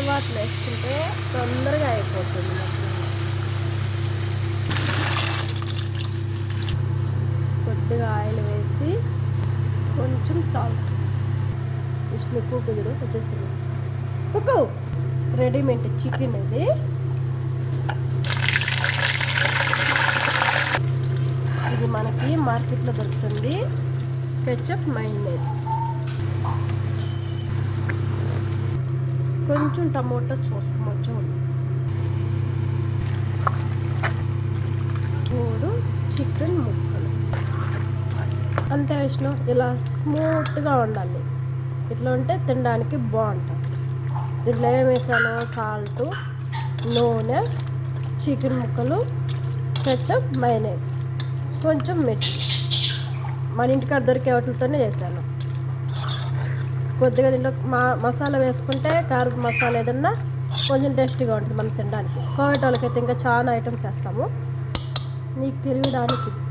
తర్వాత వేసుకుంటే తొందరగా అయిపోతుంది. కొద్దిగా ఆయిల్ వేసి కొంచెం సాల్ట్. విష్ణు కుదురు వచ్చేసింది. కుక్కు రెడీమేడ్ చికెన్ ఇది. ఇది మనకి మార్కెట్లో దొరుకుతుంది. కెచప్, మైనస్, కొంచెం టమోటా సాస్ కొంచెం, 3 చికెన్ ముక్కలు అంతే. విష్ణు ఇలా స్మూత్గా ఉండాలి. ఇట్లా ఉంటే తినడానికి బాగుంటుంది. దీంట్లో ఏం వేసాను? సాల్ట్, నూనె, చికెన్ ముక్కలు, కెచప్, మైనస్, కొంచెం మిర్చి. మన ఇంటికాడ దొరికే వాటితోనే చేశాను. కొద్దిగా దీంట్లో మసాలా వేసుకుంటే కారం మసాలా ఏదన్నా కొంచెం టేస్టీగా ఉంటుంది మనం తినడానికి. కోవిడ్ వాళ్ళకైతే ఇంకా చాలా ఐటమ్స్ వేస్తాము. నీకు తెలియడానికి